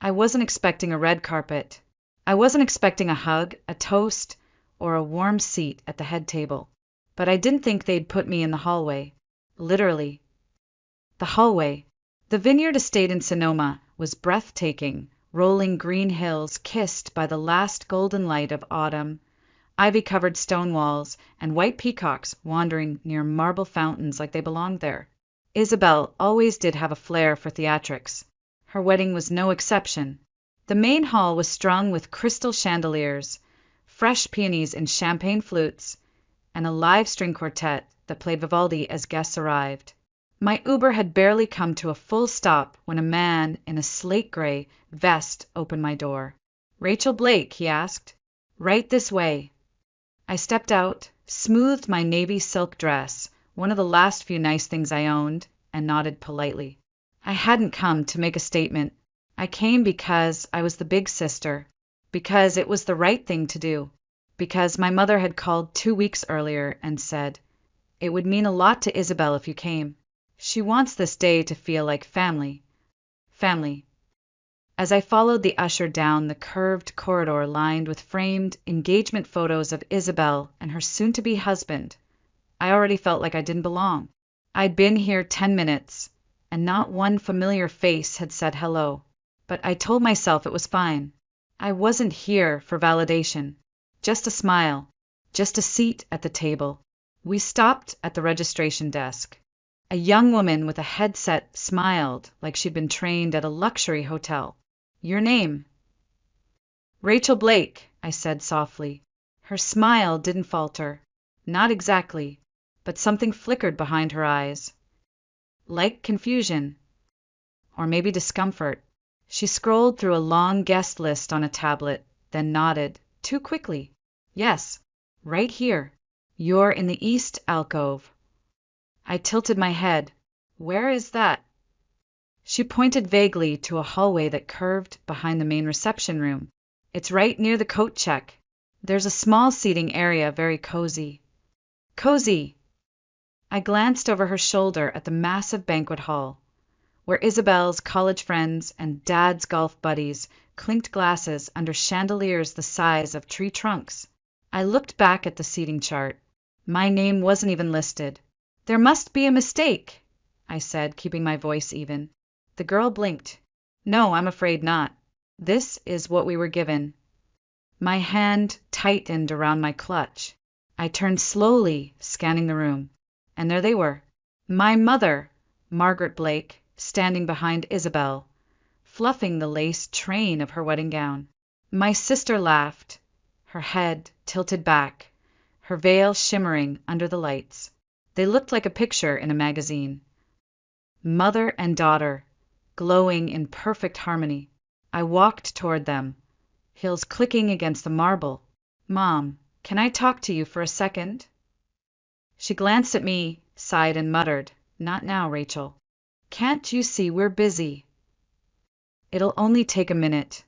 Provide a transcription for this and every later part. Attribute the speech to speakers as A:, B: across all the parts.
A: I wasn't expecting a red carpet. I wasn't expecting a hug, a toast, or a warm seat at the head table. But I didn't think they'd put me in the hallway. Literally. The hallway. The vineyard estate in Sonoma was breathtaking, rolling green hills kissed by the last golden light of autumn, ivy-covered stone walls, and white peacocks wandering near marble fountains like they belonged there. Isabel always did have a flair for theatrics. Her wedding was no exception. The main hall was strung with crystal chandeliers, fresh peonies in champagne flutes, and a live string quartet that played Vivaldi as guests arrived. My Uber had barely come to a full stop when a man in a slate gray vest opened my door. "Rachel Blake?" he asked. "Right this way." I stepped out, smoothed my navy silk dress, one of the last few nice things I owned, and nodded politely. I hadn't come to make a statement. I came because I was the big sister, because it was the right thing to do, because my mother had called 2 weeks earlier and said, "It would mean a lot to Isabel if you came. She wants this day to feel like family." Family. As I followed the usher down the curved corridor lined with framed engagement photos of Isabel and her soon-to-be husband, I already felt like I didn't belong. I'd been here 10 minutes, and not one familiar face had said hello. But I told myself it was fine. I wasn't here for validation. Just a smile. Just a seat at the table. We stopped at the registration desk. A young woman with a headset smiled like she'd been trained at a luxury hotel. "Your name?" "Rachel Blake," I said softly. Her smile didn't falter. Not exactly, but something flickered behind her eyes. Like confusion. Or maybe discomfort. She scrolled through a long guest list on a tablet, then nodded, too quickly. "Yes, right here. You're in the east alcove." I tilted my head. "Where is that?" She pointed vaguely to a hallway that curved behind the main reception room. "It's right near the coat check. There's a small seating area, very cozy." Cozy! I glanced over her shoulder at the massive banquet hall, where Isabel's college friends and Dad's golf buddies clinked glasses under chandeliers the size of tree trunks. I looked back at the seating chart. My name wasn't even listed. "There must be a mistake," I said, keeping my voice even. The girl blinked. "No, I'm afraid not. This is what we were given." My hand tightened around my clutch. I turned slowly, scanning the room. And there they were. My mother, Margaret Blake, standing behind Isabel, fluffing the lace train of her wedding gown. My sister laughed, her head tilted back, her veil shimmering under the lights. They looked like a picture in a magazine. Mother and daughter, glowing in perfect harmony. I walked toward them, heels clicking against the marble. "Mom, can I talk to you for a second?" She glanced at me, sighed, and muttered, "Not now, Rachel. Can't you see we're busy?" "It'll only take a minute."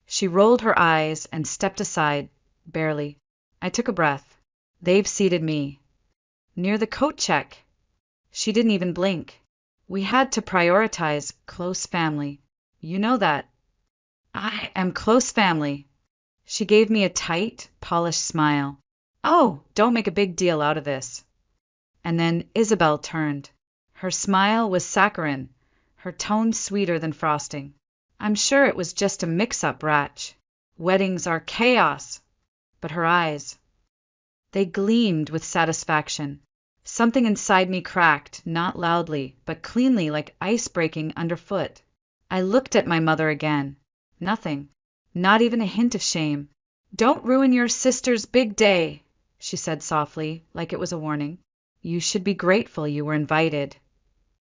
A: She rolled her eyes and stepped aside, barely. I took a breath. They've seated me. Near the coat check. She didn't even blink. We had to prioritize close family. You know that. "I am close family." She gave me a tight, polished smile. "Oh, don't make a big deal out of this." And then Isabel turned. Her smile was saccharine, her tone sweeter than frosting. "I'm sure it was just a mix-up, Ratch. Weddings are chaos." But her eyes, they gleamed with satisfaction. Something inside me cracked, not loudly, but cleanly, like ice breaking underfoot. I looked at my mother again. Nothing. Not even a hint of shame. "Don't ruin your sister's big day," she said softly, like it was a warning. "You should be grateful you were invited."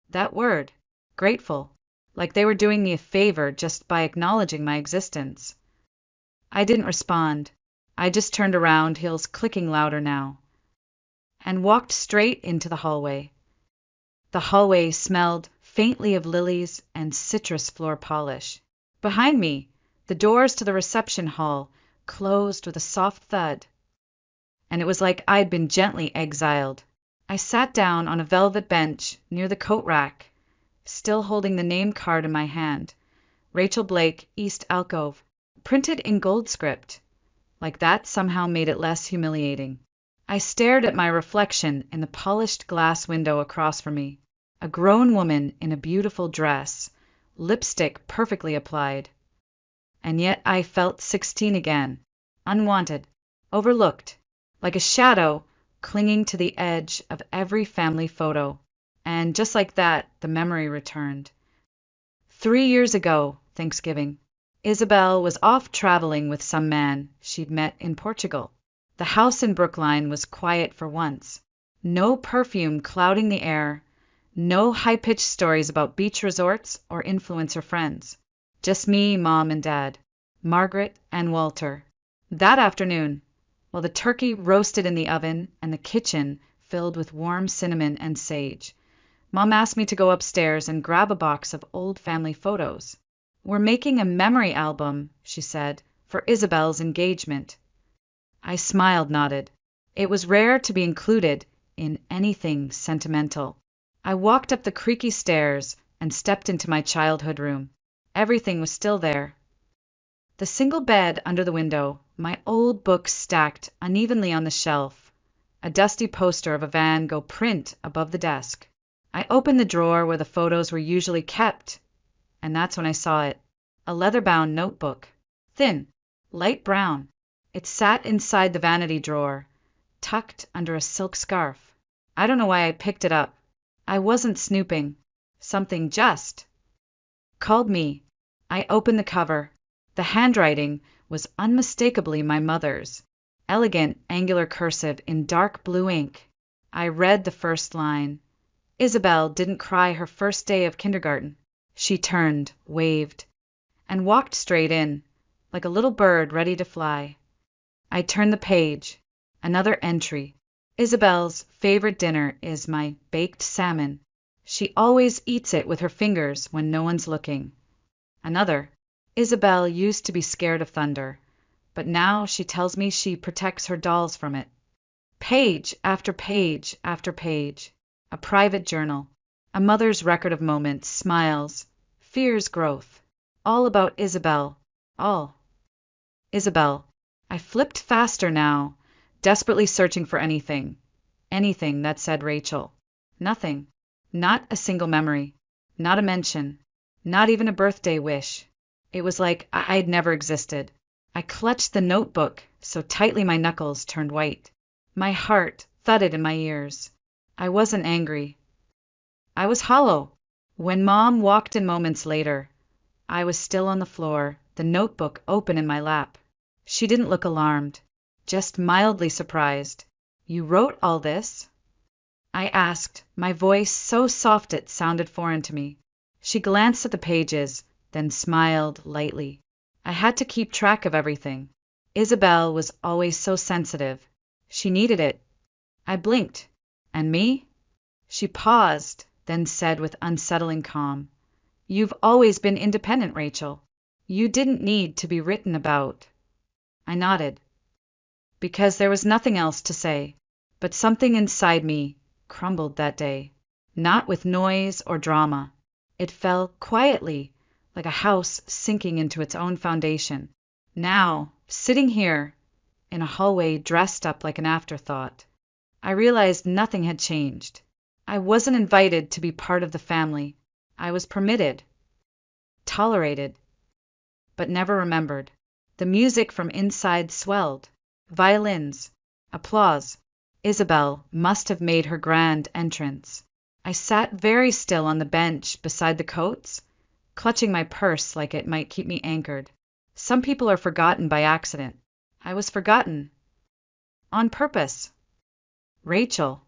A: That word, grateful, like they were doing me a favor just by acknowledging my existence. I didn't respond. I just turned around, heels clicking louder now, and walked straight into the hallway. The hallway smelled faintly of lilies and citrus floor polish. Behind me, the doors to the reception hall closed with a soft thud, and it was like I'd been gently exiled. I sat down on a velvet bench near the coat rack, still holding the name card in my hand, Rachel Blake, East Alcove, printed in gold script. Like that somehow made it less humiliating. I stared at my reflection in the polished glass window across from me. A grown woman in a beautiful dress, lipstick perfectly applied. And yet I felt 16 again, unwanted, overlooked, like a shadow clinging to the edge of every family photo. And just like that, the memory returned. 3 years ago, Thanksgiving, Isabel was off traveling with some man she'd met in Portugal. The house in Brookline was quiet for once. No perfume clouding the air, no high-pitched stories about beach resorts or influencer friends. Just me, Mom, and Dad, Margaret and Walter. That afternoon, while the turkey roasted in the oven and the kitchen filled with warm cinnamon and sage, Mom asked me to go upstairs and grab a box of old family photos. "We're making a memory album," she said, "for Isabel's engagement." I smiled, nodded. It was rare to be included in anything sentimental. I walked up the creaky stairs and stepped into my childhood room. Everything was still there. The single bed under the window, my old books stacked unevenly on the shelf, a dusty poster of a Van Gogh print above the desk. I opened the drawer where the photos were usually kept, and that's when I saw it. A leather-bound notebook. Thin, light brown. It sat inside the vanity drawer, tucked under a silk scarf. I don't know why I picked it up. I wasn't snooping. Something just called me. I opened the cover. The handwriting was unmistakably my mother's. Elegant, angular cursive in dark blue ink. I read the first line. Isabel didn't cry her first day of kindergarten. She turned, waved, and walked straight in, like a little bird ready to fly. I turned the page. Another entry. Isabel's favorite dinner is my baked salmon. She always eats it with her fingers when no one's looking. Another. Isabel used to be scared of thunder, but now she tells me she protects her dolls from it. Page after page after page. A private journal. A mother's record of moments, smiles, fears, growth. All about Isabel. All. Isabel. I flipped faster now, desperately searching for anything. Anything that said Rachel. Nothing. Not a single memory. Not a mention. Not even a birthday wish. It was like I'd never existed. I clutched the notebook so tightly my knuckles turned white. My heart thudded in my ears. I wasn't angry. I was hollow. When Mom walked in moments later, I was still on the floor, the notebook open in my lap. She didn't look alarmed, just mildly surprised. "You wrote all this?" I asked, my voice so soft it sounded foreign to me. She glanced at the pages, then smiled lightly. I had to keep track of everything. Isabel was always so sensitive. She needed it. I blinked. And me? She paused, then said with unsettling calm, "You've always been independent, Rachel. You didn't need to be written about." I nodded. Because there was nothing else to say. But something inside me crumbled that day. Not with noise or drama. It fell quietly, like a house sinking into its own foundation. Now, sitting here, in a hallway dressed up like an afterthought, I realized nothing had changed. I wasn't invited to be part of the family. I was permitted, tolerated, but never remembered. The music from inside swelled. Violins, applause. Isabel must have made her grand entrance. I sat very still on the bench beside the coats, clutching my purse like it might keep me anchored. Some people are forgotten by accident. I was forgotten. On purpose. Rachel.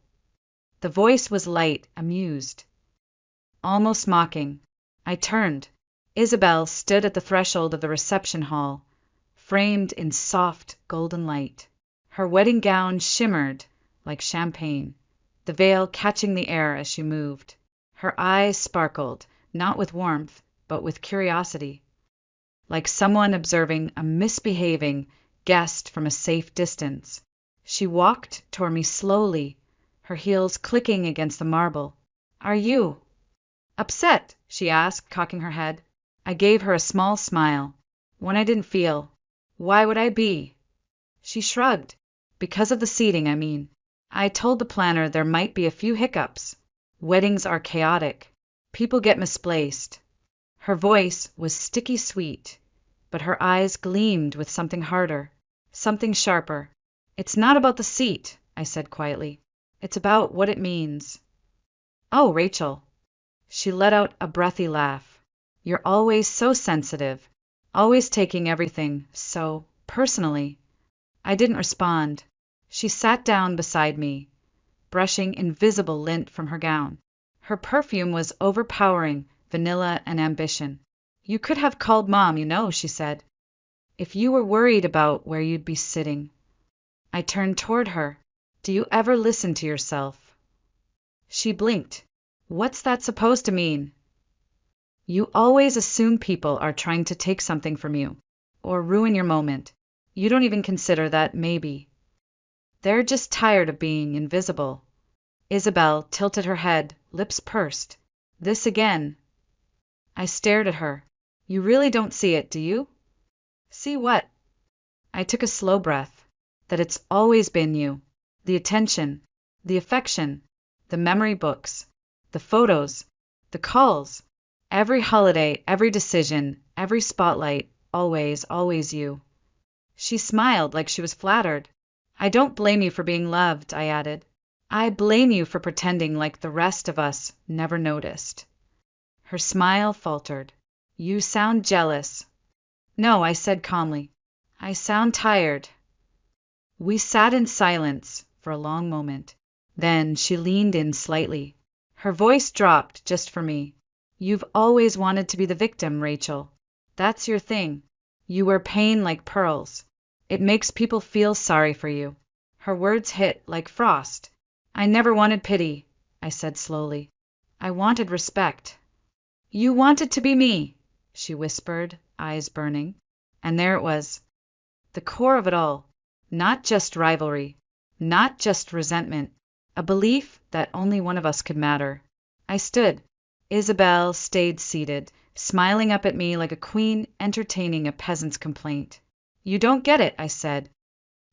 A: The voice was light, amused, almost mocking. I turned. Isabel stood at the threshold of the reception hall, framed in soft golden light. Her wedding gown shimmered like champagne, the veil catching the air as she moved. Her eyes sparkled, not with warmth, but with curiosity, like someone observing a misbehaving guest from a safe distance. She walked toward me slowly, her heels clicking against the marble. "Are you upset?" she asked, cocking her head. I gave her a small smile. One I didn't feel. Why would I be? She shrugged. Because of the seating, I mean. I told the planner there might be a few hiccups. Weddings are chaotic. People get misplaced. Her voice was sticky sweet, but her eyes gleamed with something harder, something sharper. It's not about the seat, I said quietly. It's about what it means. Oh, Rachel. She let out a breathy laugh. You're always so sensitive, always taking everything so personally. I didn't respond. She sat down beside me, brushing invisible lint from her gown. Her perfume was overpowering vanilla and ambition. You could have called Mom, she said, if you were worried about where you'd be sitting. I turned toward her. Do you ever listen to yourself? She blinked. What's that supposed to mean? You always assume people are trying to take something from you, or ruin your moment. You don't even consider that maybe. They're just tired of being invisible. Isabel tilted her head, lips pursed. This again. I stared at her. You really don't see it, do you? See what? I took a slow breath. That it's always been you. The attention, the affection, the memory books, the photos, the calls, every holiday, every decision, every spotlight, always, always you. She smiled like she was flattered. I don't blame you for being loved, I added. I blame you for pretending like the rest of us never noticed. Her smile faltered. You sound jealous. No, I said calmly. I sound tired. We sat in silence for a long moment. Then she leaned in slightly. Her voice dropped just for me. You've always wanted to be the victim, Rachel. That's your thing. You wear pain like pearls. It makes people feel sorry for you. Her words hit like frost. I never wanted pity, I said slowly. I wanted respect. You wanted to be me, she whispered, eyes burning. And there it was. The core of it all. Not just rivalry. Not just resentment. A belief that only one of us could matter. I stood. Isabel stayed seated, smiling up at me like a queen entertaining a peasant's complaint. You don't get it, I said.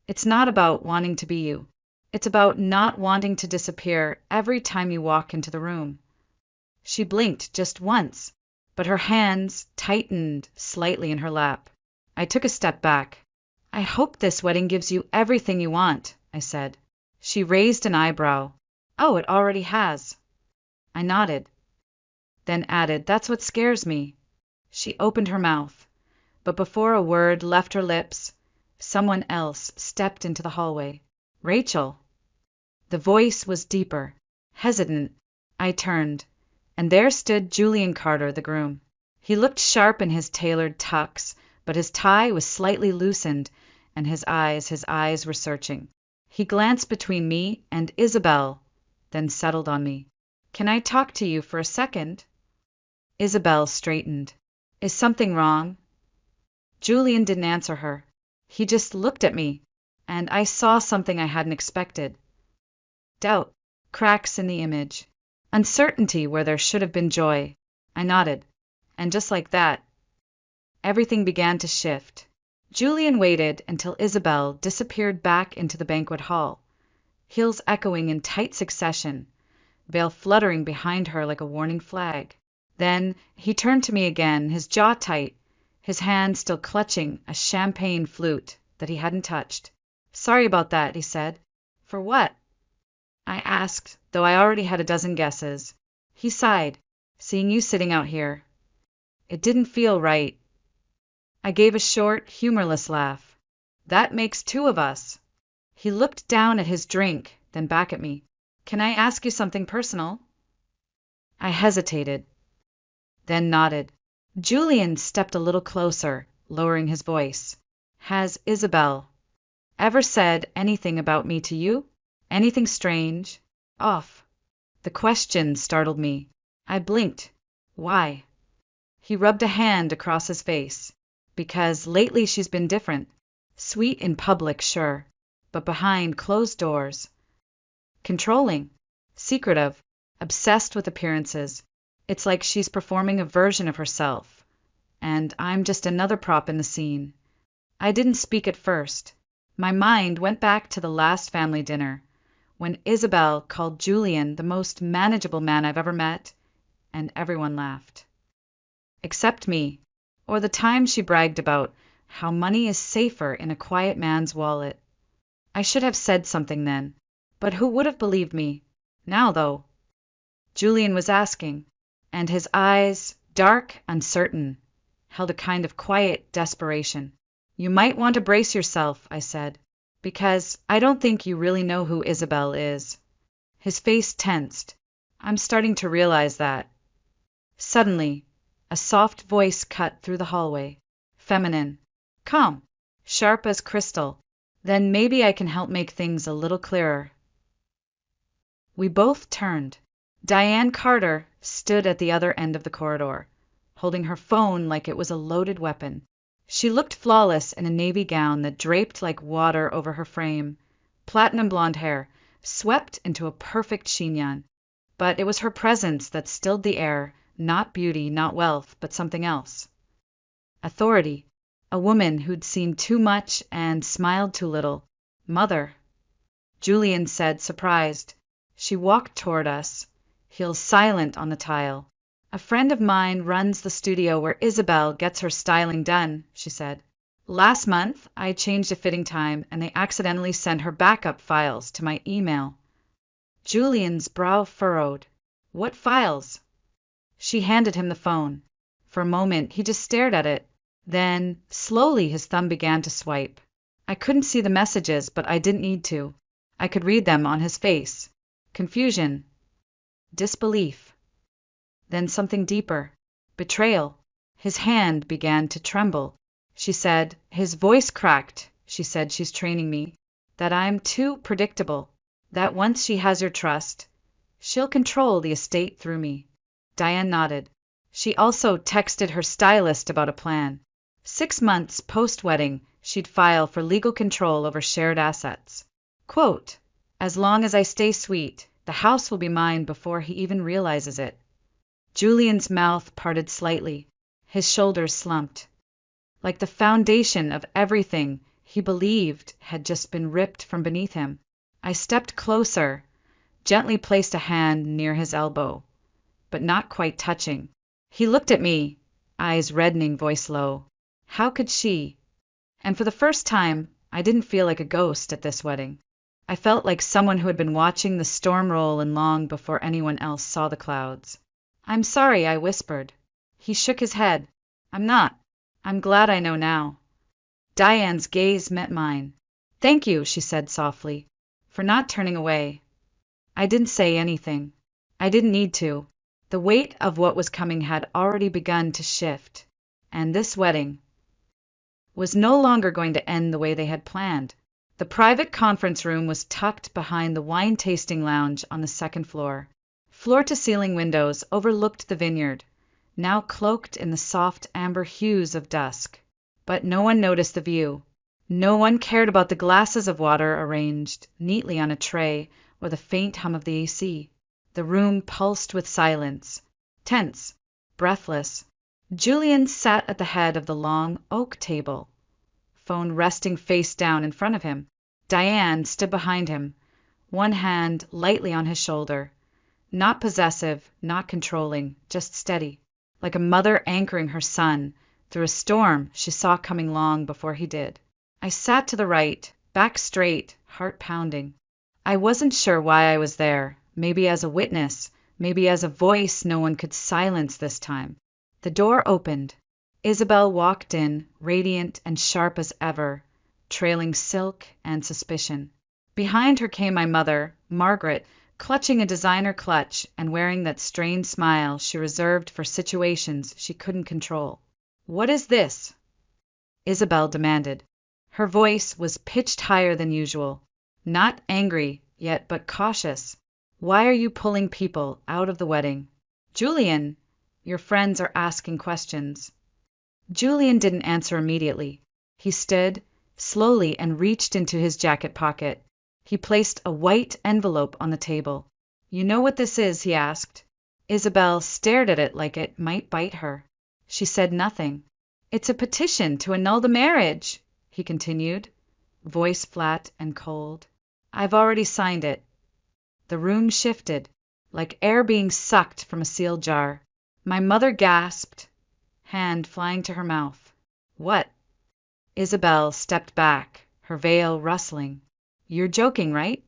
A: It's not about wanting to be you. It's about not wanting to disappear every time you walk into the room. She blinked just once, but her hands tightened slightly in her lap. I took a step back. I hope this wedding gives you everything you want, I said. She raised an eyebrow. Oh, it already has. I nodded, then added, that's what scares me. She opened her mouth, but before a word left her lips, someone else stepped into the hallway. Rachel. The voice was deeper, hesitant. I turned, and there stood Julian Carter, the groom. He looked sharp in his tailored tux, but his tie was slightly loosened, and his eyes were searching. He glanced between me and Isabel, then settled on me. Can I talk to you for a second? Isabel straightened. Is something wrong? Julian didn't answer her. He just looked at me, and I saw something I hadn't expected. Doubt, cracks in the image, uncertainty where there should have been joy. I nodded, and just like that, everything began to shift. Julian waited until Isabel disappeared back into the banquet hall, heels echoing in tight succession, veil fluttering behind her like a warning flag. Then he turned to me again, his jaw tight, his hand still clutching a champagne flute that he hadn't touched. Sorry about that, he said. For what? I asked, though I already had a dozen guesses. He sighed, seeing you sitting out here. It didn't feel right. I gave a short, humorless laugh. That makes two of us. He looked down at his drink, then back at me. Can I ask you something personal? I hesitated, then nodded. Julian stepped a little closer, lowering his voice. Has Isabel ever said anything about me to you? Anything strange? Off? The question startled me. I blinked. Why? He rubbed a hand across his face. Because lately she's been different. Sweet in public, sure, but behind closed doors. Controlling, secretive, obsessed with appearances. It's like she's performing a version of herself. and I'm just another prop in the scene. I didn't speak at first. My mind went back to the last family dinner, when Isabel called Julian the most manageable man I've ever met, and everyone laughed. Except me, or the time she bragged about how money is safer in a quiet man's wallet. I should have said something then, but who would have believed me? Now, though. Julian was asking, and his eyes, dark, uncertain, held a kind of quiet desperation. You might want to brace yourself, I said, because I don't think you really know who Isabel is. His face tensed. I'm starting to realize that. Suddenly, a soft voice cut through the hallway. Feminine. Calm. Sharp as crystal. Then maybe I can help make things a little clearer. We both turned. Diane Carter stood at the other end of the corridor, holding her phone like it was a loaded weapon. She looked flawless in a navy gown that draped like water over her frame, platinum blonde hair, swept into a perfect chignon. But it was her presence that stilled the air, not beauty, not wealth, but something else. Authority. A woman who'd seen too much and smiled too little. Mother. Julian said, surprised. She walked toward us, heels silent on the tile. A friend of mine runs the studio where Isabel gets her styling done, she said. Last month, I changed a fitting time, and they accidentally sent her backup files to my email. Julian's brow furrowed. What files? She handed him the phone. For a moment, he just stared at it. Then, slowly, his thumb began to swipe. I couldn't see the messages, but I didn't need to. I could read them on his face. Confusion. Disbelief. Then something deeper. Betrayal. His hand began to tremble. She said, his voice cracked. She said she's training me. That I'm too predictable. That once she has your trust, she'll control the estate through me. Diane nodded. She also texted her stylist about a plan. 6 months post-wedding, she'd file for legal control over shared assets. Quote, as long as I stay sweet, the house will be mine before he even realizes it. Julian's mouth parted slightly. His shoulders slumped. Like the foundation of everything he believed had just been ripped from beneath him. I stepped closer, gently placed a hand near his elbow, but not quite touching. He looked at me, eyes reddening, voice low. How could she? And for the first time, I didn't feel like a ghost at this wedding. I felt like someone who had been watching the storm roll in long before anyone else saw the clouds. I'm sorry, I whispered. He shook his head. I'm not. I'm glad I know now. Diane's gaze met mine. Thank you, she said softly, for not turning away. I didn't say anything. I didn't need to. The weight of what was coming had already begun to shift, and this wedding was no longer going to end the way they had planned. The private conference room was tucked behind the wine-tasting lounge on the second floor. Floor-to-ceiling windows overlooked the vineyard, now cloaked in the soft amber hues of dusk. But no one noticed the view. No one cared about the glasses of water arranged neatly on a tray or the faint hum of the AC. The room pulsed with silence, tense, breathless. Julian sat at the head of the long oak table, phone resting face down in front of him. Diane stood behind him, one hand lightly on his shoulder, not possessive, not controlling, just steady, like a mother anchoring her son through a storm she saw coming long before he did. I sat to the right, back straight, heart pounding. I wasn't sure why I was there, maybe as a witness, maybe as a voice no one could silence this time. The door opened. Isabel walked in, radiant and sharp as ever, trailing silk and suspicion. Behind her came my mother, Margaret, clutching a designer clutch and wearing that strained smile she reserved for situations she couldn't control. What is this? Isabel demanded. Her voice was pitched higher than usual, not angry yet, but cautious. Why are you pulling people out of the wedding? Julian, your friends are asking questions. Julian didn't answer immediately. He stood, slowly, and reached into his jacket pocket. He placed a white envelope on the table. You know what this is? He asked. Isabel stared at it like it might bite her. She said nothing. It's a petition to annul the marriage, he continued, voice flat and cold. I've already signed it. The room shifted, like air being sucked from a sealed jar. My mother gasped, hand flying to her mouth. What? Isabel stepped back, her veil rustling. You're joking, right?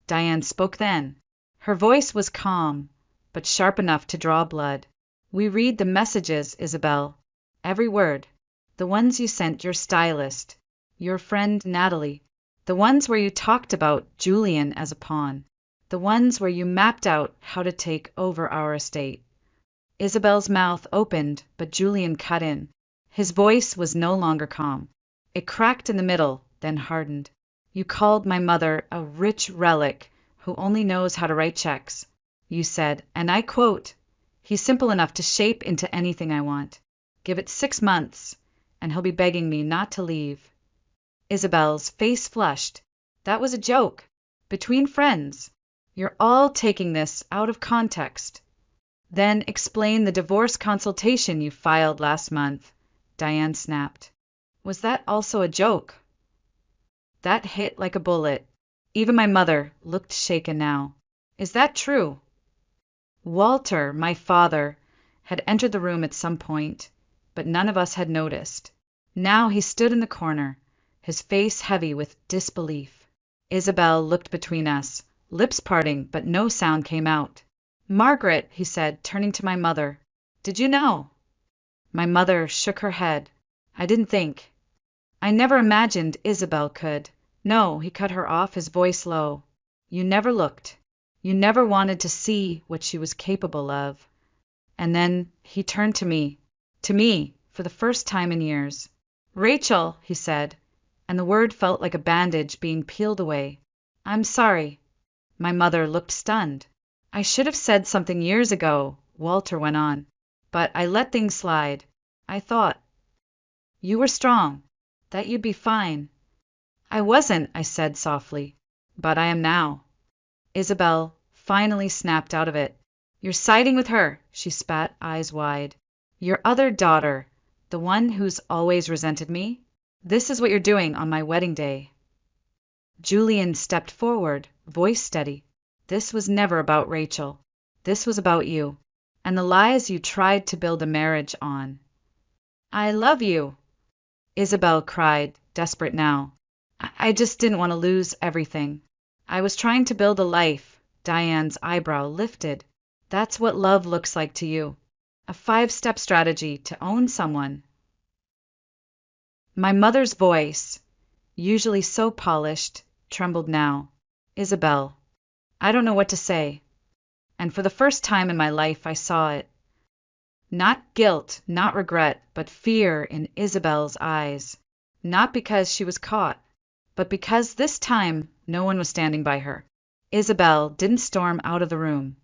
A: Diane spoke then. Her voice was calm, but sharp enough to draw blood. We read the messages, Isabel. Every word. The ones you sent your stylist, your friend Natalie. The ones where you talked about Julian as a pawn. The ones where you mapped out how to take over our estate. Isabel's mouth opened, but Julian cut in. His voice was no longer calm. It cracked in the middle, then hardened. You called my mother a rich relic who only knows how to write checks. You said, and I quote, he's simple enough to shape into anything I want. Give it 6 months, and he'll be begging me not to leave. Isabel's face flushed. That was a joke. Between friends. You're all taking this out of context. Then explain the divorce consultation you filed last month, Diane snapped. Was that also a joke? That hit like a bullet. Even my mother looked shaken now. Is that true? Walter, my father, had entered the room at some point, but none of us had noticed. Now he stood in the corner, his face heavy with disbelief. Isabel looked between us, lips parting, but no sound came out. Margaret, he said, turning to my mother, did you know? My mother shook her head. I didn't think. I never imagined Isabel could. No, he cut her off, his voice low. You never looked. You never wanted to see what she was capable of. And then he turned to me, for the first time in years. Rachel, he said, and the word felt like a bandage being peeled away. I'm sorry. My mother looked stunned. I should have said something years ago, Walter went on, but I let things slide. I thought you were strong, that you'd be fine. I wasn't, I said softly, but I am now. Isabel finally snapped out of it. You're siding with her, she spat, eyes wide. Your other daughter, the one who's always resented me? This is what you're doing on my wedding day. Julian stepped forward, voice steady. This was never about Rachel. This was about you, and the lies you tried to build a marriage on. I love you, Isabel cried, desperate now. I just didn't want to lose everything. I was trying to build a life. Diane's eyebrow lifted. That's what love looks like to you. A 5-step strategy to own someone. My mother's voice, usually so polished, trembled now. Isabel, I don't know what to say. And for the first time in my life I saw it. Not guilt, not regret, but fear in Isabel's eyes. Not because she was caught, but because this time no one was standing by her. Isabel didn't storm out of the room.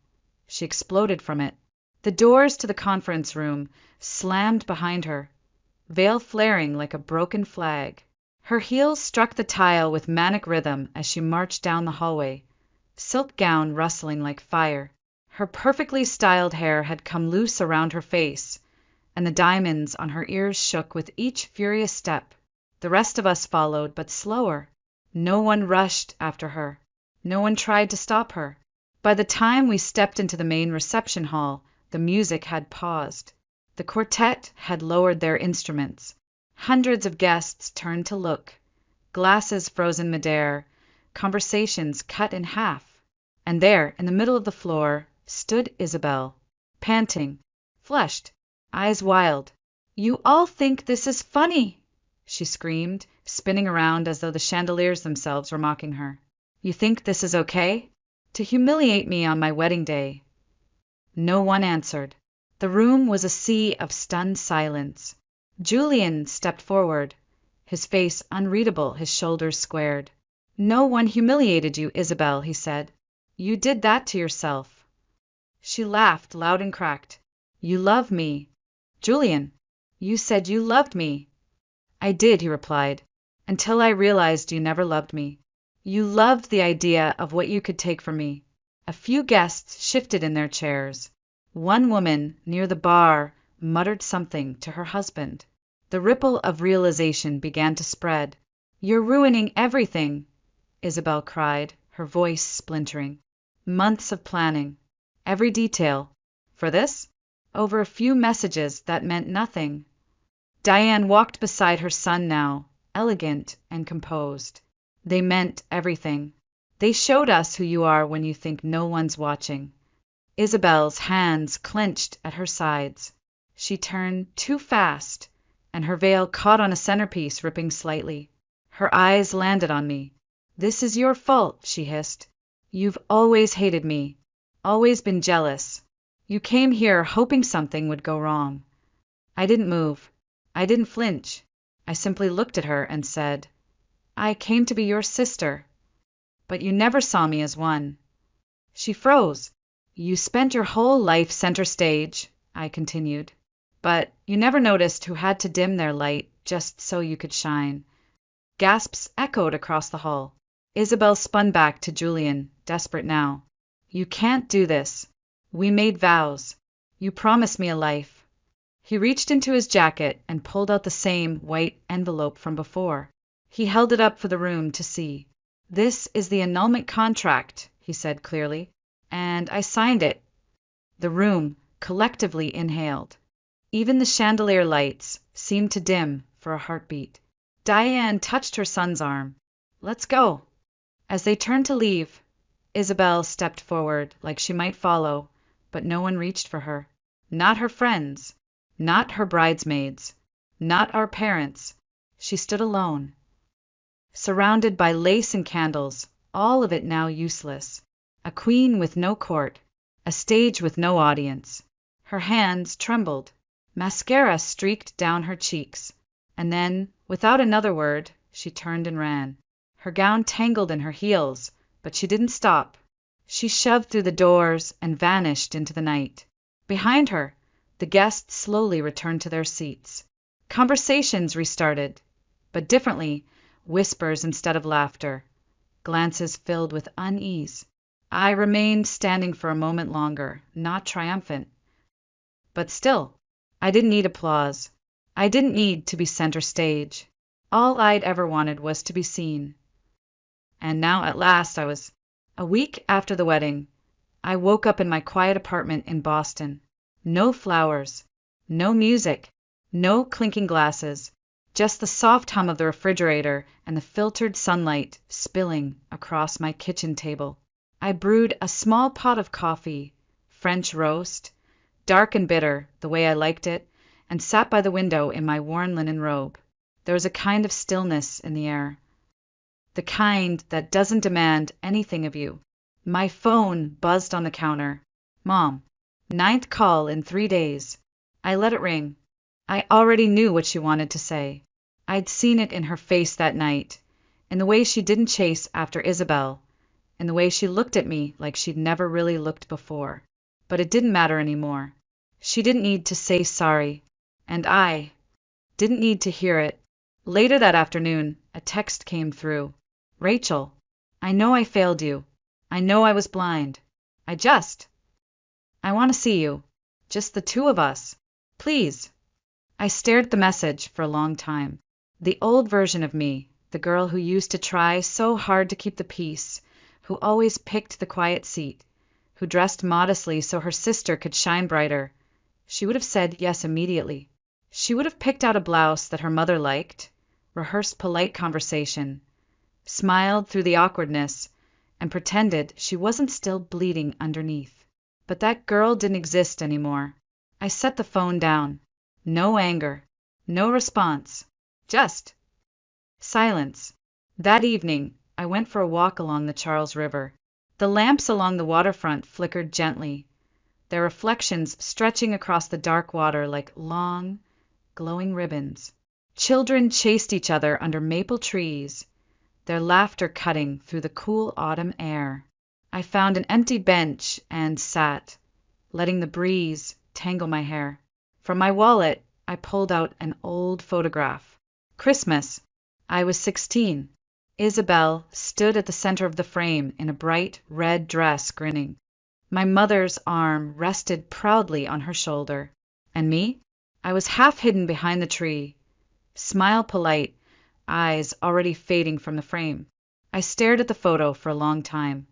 A: She exploded from it. The doors to the conference room slammed behind her, veil flaring like a broken flag. Her heels struck the tile with manic rhythm as she marched down the hallway, silk gown rustling like fire. Her perfectly styled hair had come loose around her face, and the diamonds on her ears shook with each furious step. The rest of us followed, but slower. No one rushed after her. No one tried to stop her. By the time we stepped into the main reception hall, the music had paused. The quartet had lowered their instruments. Hundreds of guests turned to look. Glasses frozen midair, conversations cut in half. And there, in the middle of the floor, stood Isabel, panting, flushed, eyes wild. You all think this is funny, she screamed, spinning around as though the chandeliers themselves were mocking her. You think this is okay? To humiliate me on my wedding day. No one answered. The room was a sea of stunned silence. Julian stepped forward, his face unreadable, his shoulders squared. No one humiliated you, Isabel, he said. You did that to yourself. She laughed loud and cracked. You love me. Julian, you said you loved me. I did, he replied, until I realized you never loved me. You loved the idea of what you could take from me. A few guests shifted in their chairs. One woman near the bar muttered something to her husband. The ripple of realization began to spread. "You're ruining everything," Isabel cried, her voice splintering. "Months of planning. Every detail. For this? Over a few messages that meant nothing." Diane walked beside her son now, elegant and composed. "They meant everything. They showed us who you are when you think no one's watching." Isabel's hands clenched at her sides. She turned too fast, and her veil caught on a centerpiece, ripping slightly. Her eyes landed on me. "This is your fault," she hissed. "You've always hated me, always been jealous. You came here hoping something would go wrong." I didn't move. I didn't flinch. I simply looked at her and said, "I came to be your sister, but you never saw me as one." She froze. "You spent your whole life center stage," I continued, "but you never noticed who had to dim their light just so you could shine." Gasps echoed across the hall. Isabel spun back to Julian, desperate now. "You can't do this. We made vows. You promised me a life." He reached into his jacket and pulled out the same white envelope from before. He held it up for the room to see. "This is the annulment contract," he said clearly, "and I signed it." The room collectively inhaled. Even the chandelier lights seemed to dim for a heartbeat. Diane touched her son's arm. "Let's go." As they turned to leave, Isabel stepped forward like she might follow, but no one reached for her. Not her friends, not her bridesmaids, not our parents. She stood alone, surrounded by lace and candles, all of it now useless. A queen with no court, a stage with no audience. Her hands trembled. Mascara streaked down her cheeks. And then, without another word, she turned and ran. Her gown tangled in her heels, but she didn't stop. She shoved through the doors and vanished into the night. Behind her, the guests slowly returned to their seats. Conversations restarted, but differently, whispers instead of laughter, glances filled with unease. I remained standing for a moment longer, not triumphant. But still, I didn't need applause. I didn't need to be center stage. All I'd ever wanted was to be seen. And now at last I was. A week after the wedding, I woke up in my quiet apartment in Boston. No flowers, no music, no clinking glasses, just the soft hum of the refrigerator and the filtered sunlight spilling across my kitchen table. I brewed a small pot of coffee, French roast, dark and bitter, the way I liked it, and sat by the window in my worn linen robe. There was a kind of stillness in the air. The kind that doesn't demand anything of you. My phone buzzed on the counter. "Mom, 9th call in 3 days." I let it ring. I already knew what she wanted to say. I'd seen it in her face that night, in the way she didn't chase after Isabel, in the way she looked at me like she'd never really looked before. But it didn't matter anymore. She didn't need to say sorry, and I didn't need to hear it. Later that afternoon, a text came through. "Rachel, I know I failed you. I know I was blind. I want to see you. Just the two of us. Please." I stared at the message for a long time. The old version of me, the girl who used to try so hard to keep the peace, who always picked the quiet seat, who dressed modestly so her sister could shine brighter. She would have said yes immediately. She would have picked out a blouse that her mother liked, rehearsed polite conversation, smiled through the awkwardness, and pretended she wasn't still bleeding underneath. But that girl didn't exist anymore. I set the phone down. No anger, no response, just silence. That evening, I went for a walk along the Charles River. The lamps along the waterfront flickered gently, their reflections stretching across the dark water like long, glowing ribbons. Children chased each other under maple trees, their laughter cutting through the cool autumn air. I found an empty bench and sat, letting the breeze tangle my hair. From my wallet, I pulled out an old photograph. Christmas. I was 16. Isabel stood at the center of the frame in a bright red dress, grinning. My mother's arm rested proudly on her shoulder. And me? I was half hidden behind the tree, Smile polite, eyes already fading from the frame. I stared at the photo for a long time,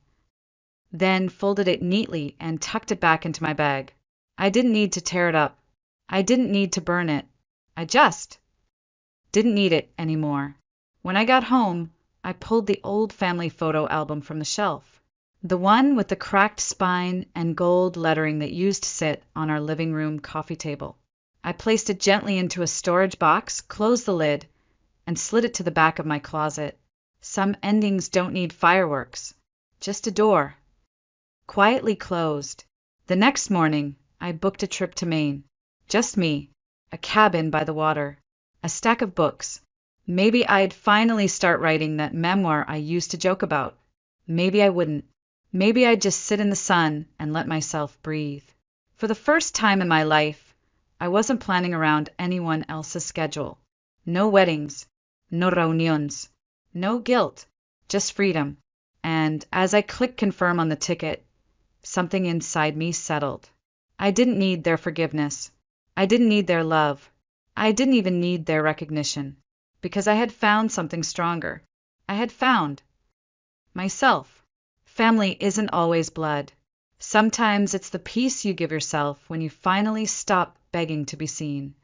A: then folded it neatly and tucked it back into my bag. I didn't need to tear it up. I didn't need to burn it. I just didn't need it anymore. When I got home, I pulled the old family photo album from the shelf. The one with the cracked spine and gold lettering that used to sit on our living room coffee table. I placed it gently into a storage box, closed the lid, and slid it to the back of my closet. Some endings don't need fireworks, just a door. Quietly closed. The next morning, I booked a trip to Maine. Just me, a cabin by the water, a stack of books. Maybe I'd finally start writing that memoir I used to joke about. Maybe I wouldn't. Maybe I'd just sit in the sun and let myself breathe. For the first time in my life, I wasn't planning around anyone else's schedule. No weddings, no reuniones, no guilt, just freedom. And as I clicked confirm on the ticket, something inside me settled. I didn't need their forgiveness. I didn't need their love. I didn't even need their recognition. Because I had found something stronger. I had found myself. Family isn't always blood. Sometimes it's the peace you give yourself when you finally stop begging to be seen.